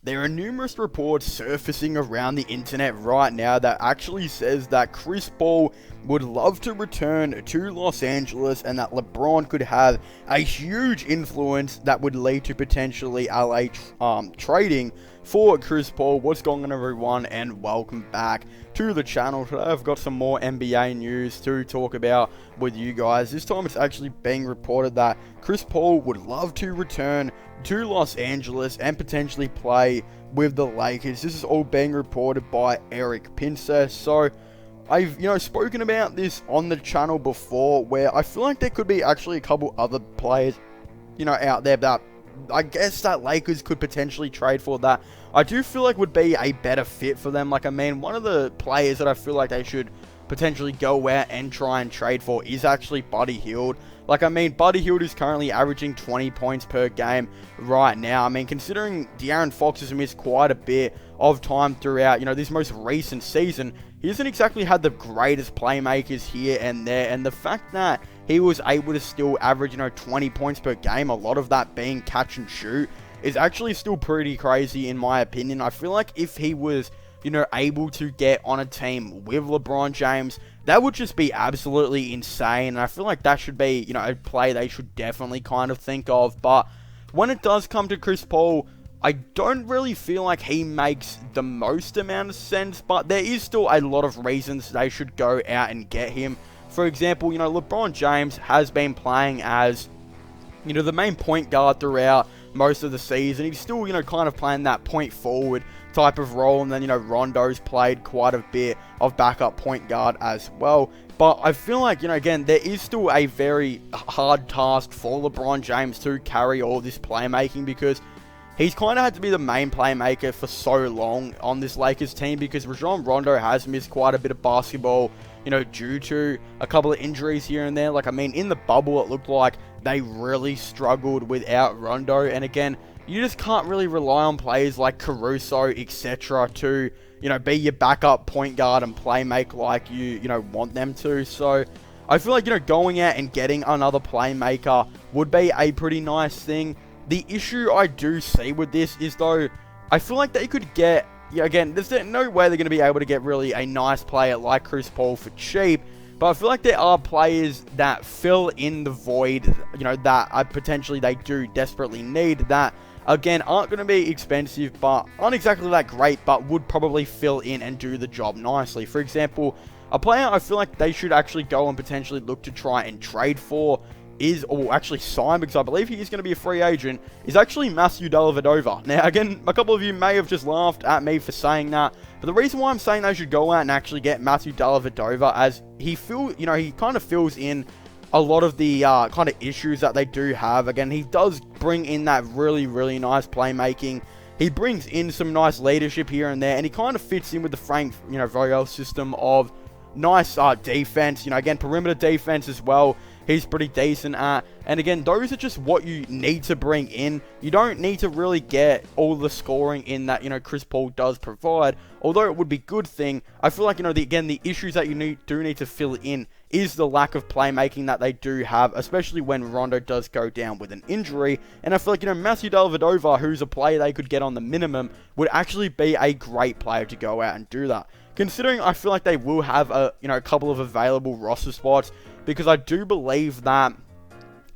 There are numerous reports surfacing around the internet right now that actually says that Chris Paul would love to return to Los Angeles and that LeBron could have a huge influence that would lead to potentially LA trading for Chris Paul. What's going on, everyone, and welcome back to the channel. Today I've got some more NBA news to talk about with you guys. This time it's actually being reported that Chris Paul would love to return to Los Angeles and potentially play with the Lakers. This is all being reported by Eric Pincus. So I've, spoken about this on the channel before, where I feel like there could be actually a couple other players, out there that I guess that Lakers could potentially trade for that I do feel like would be a better fit for them. One of the players that I feel like they should potentially go out and try and trade for is actually Buddy Hield. Buddy Hield is currently averaging 20 points per game right now. Considering De'Aaron Fox has missed quite a bit of time throughout, this most recent season, he hasn't exactly had the greatest playmakers here and there, and the fact that he was able to still average, 20 points per game, a lot of that being catch and shoot, is actually still pretty crazy in my opinion. I feel like if he was, able to get on a team with LeBron James, that would just be absolutely insane. And I feel like that should be, a play they should definitely kind of think of. But when it does come to Chris Paul, I don't really feel like he makes the most amount of sense, but there is still a lot of reasons they should go out and get him. For example, LeBron James has been playing as, the main point guard throughout most of the season. He's still, kind of playing that point forward type of role, and then, Rondo's played quite a bit of backup point guard as well. But I feel like, again, there is still a very hard task for LeBron James to carry all this playmaking, because he's kind of had to be the main playmaker for so long on this Lakers team, because Rajon Rondo has missed quite a bit of basketball, due to a couple of injuries here and there. In the bubble, it looked like they really struggled without Rondo. And again, you just can't really rely on players like Caruso, etc. to, be your backup point guard and play make like you, want them to. So I feel like, going out and getting another playmaker would be a pretty nice thing. The issue I do see with this is, though, I feel like they could get, again, there's no way they're going to be able to get really a nice player like Chris Paul for cheap, but I feel like there are players that fill in the void, that potentially they do desperately need, that, again, aren't going to be expensive, but aren't exactly that great, but would probably fill in and do the job nicely. For example, a player I feel like they should actually go and potentially look to try and trade for or actually sign, because I believe he is going to be a free agent, is actually Matthew Dellavedova. Now, again, a couple of you may have just laughed at me for saying that, but the reason why I'm saying they should go out and actually get Matthew Dellavedova, as he kind of fills in a lot of the kind of issues that they do have. Again, he does bring in that really, really nice playmaking. He brings in some nice leadership here and there, and he kind of fits in with the Frank, Vogel system of nice defense. Again, perimeter defense as well, he's pretty decent at. And again, those are just what you need to bring in. You don't need to really get all the scoring in that, Chris Paul does provide. Although it would be a good thing, I feel like, the issues that you do need to fill in is the lack of playmaking that they do have, especially when Rondo does go down with an injury. And I feel like, Matthew Dellavedova, who's a player they could get on the minimum, would actually be a great player to go out and do that. Considering I feel like they will have a couple of available roster spots, because I do believe that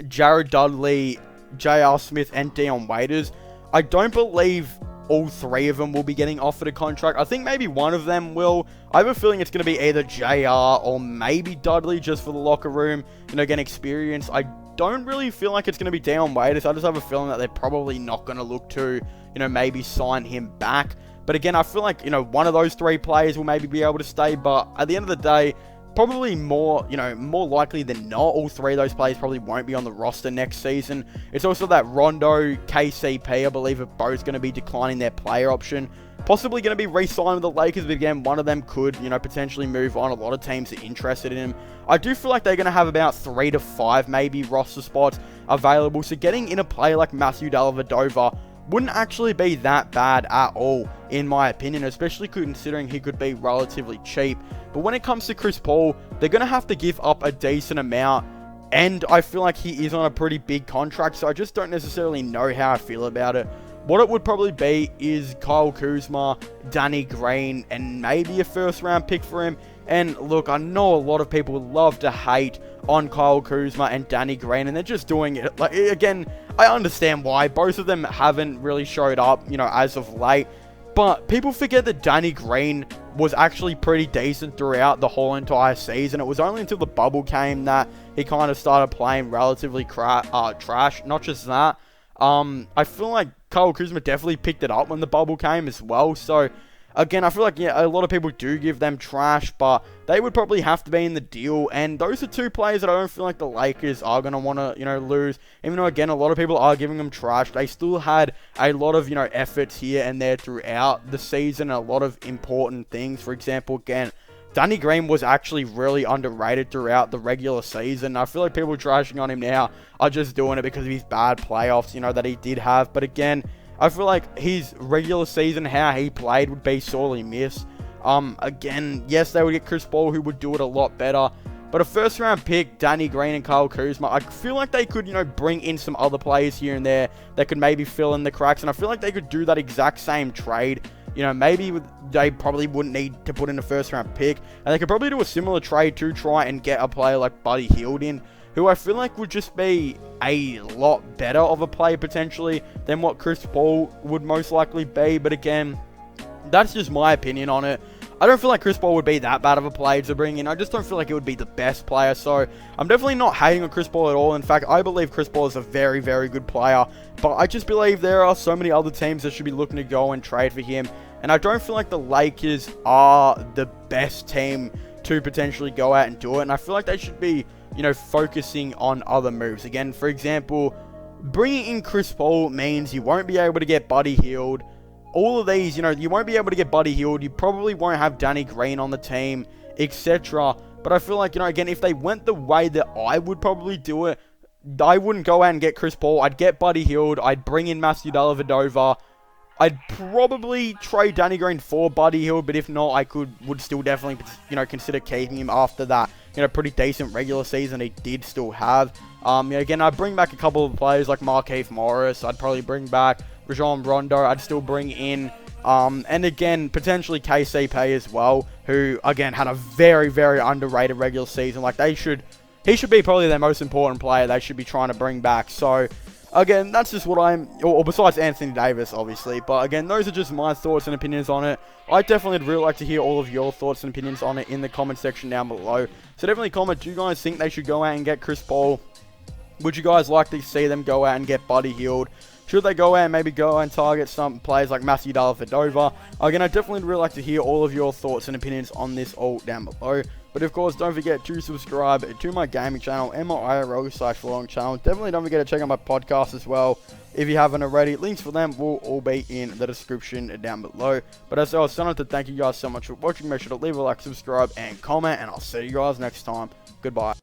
Jared Dudley, J.R. Smith, and Dion Waiters, I don't believe all three of them will be getting offered a contract. I think maybe one of them will. I have a feeling it's going to be either JR or maybe Dudley, just for the locker room, getting experience. I don't really feel like it's going to be Dion Waiters. I just have a feeling that they're probably not going to look to, maybe sign him back. But again, I feel like, one of those three players will maybe be able to stay, but at the end of the day, probably more likely than not, all three of those players probably won't be on the roster next season. It's also that Rondo, KCP, I believe, are both going to be declining their player option. Possibly going to be re-signed with the Lakers, but again, one of them could, potentially move on. A lot of teams are interested in him. I do feel like they're going to have about 3 to 5 maybe roster spots available, so getting in a player like Matthew Dellavedova wouldn't actually be that bad at all, in my opinion, especially considering he could be relatively cheap. But when it comes to Chris Paul, they're going to have to give up a decent amount, and I feel like he is on a pretty big contract, so I just don't necessarily know how I feel about it. what it would probably be is Kyle Kuzma, Danny Green, and maybe a first round pick for him. And look, I know a lot of people love to hate on Kyle Kuzma and Danny Green, and they're just doing it. Like, again, I understand why. Both of them haven't really showed up, as of late. But people forget that Danny Green was actually pretty decent throughout the whole entire season. It was only until the bubble came that he kind of started playing relatively trash. Not just that. I feel like Kyle Kuzma definitely picked it up when the bubble came as well. So, again, I feel like, a lot of people do give them trash, but they would probably have to be in the deal. And those are two players that I don't feel like the Lakers are going to want to, lose. Even though, again, a lot of people are giving them trash, they still had a lot of, efforts here and there throughout the season, a lot of important things. For example, again, Danny Green was actually really underrated throughout the regular season. I feel like people trashing on him now are just doing it because of his bad playoffs, that he did have. But again, I feel like his regular season, how he played, would be sorely missed. Again, yes, they would get Chris Paul, who would do it a lot better. But a first-round pick, Danny Green and Kyle Kuzma, I feel like they could, bring in some other players here and there that could maybe fill in the cracks. And I feel like they could do that exact same trade. Maybe they probably wouldn't need to put in a first-round pick. And they could probably do a similar trade to try and get a player like Buddy Hield in, who I feel like would just be a lot better of a player potentially than what Chris Paul would most likely be. But again, that's just my opinion on it. I don't feel like Chris Paul would be that bad of a player to bring in. I just don't feel like it would be the best player. So I'm definitely not hating on Chris Paul at all. In fact, I believe Chris Paul is a very, very good player. But I just believe there are so many other teams that should be looking to go and trade for him. And I don't feel like the Lakers are the best team to potentially go out and do it. And I feel like they should be, focusing on other moves. Again, for example, bringing in Chris Paul means you won't be able to get Buddy Hield. All of these, you won't be able to get Buddy Hield. You probably won't have Danny Green on the team, etc. But I feel like, again, if they went the way that I would probably do it, I wouldn't go out and get Chris Paul. I'd get Buddy Hield. I'd bring in Matthew Dellavedova. I'd probably trade Danny Green for Buddy Hield, but if not, I would still definitely, consider keeping him after that, pretty decent regular season he did still have. Again, I'd bring back a couple of players like Markieff Morris. I'd probably bring back Rajon Rondo. I'd still bring in, and again, potentially KCP as well, who, again, had a very, very underrated regular season. Like, he should be probably their most important player they should be trying to bring back. So, again, that's just what or besides Anthony Davis, obviously. But again, those are just my thoughts and opinions on it. I definitely would really like to hear all of your thoughts and opinions on it in the comment section down below. So definitely comment, do you guys think they should go out and get Chris Paul? Would you guys like to see them go out and get Buddy Hield? Should they go out and maybe go and target some players like Matthew Dellavedova? Again, I definitely would really like to hear all of your thoughts and opinions on this all down below. But of course, don't forget to subscribe to my gaming channel and my IRL/vlogging channel. Definitely don't forget to check out my podcast as well if you haven't already. Links for them will all be in the description down below. But as I was starting to thank you guys so much for watching. Make sure to leave a like, subscribe, and comment. And I'll see you guys next time. Goodbye.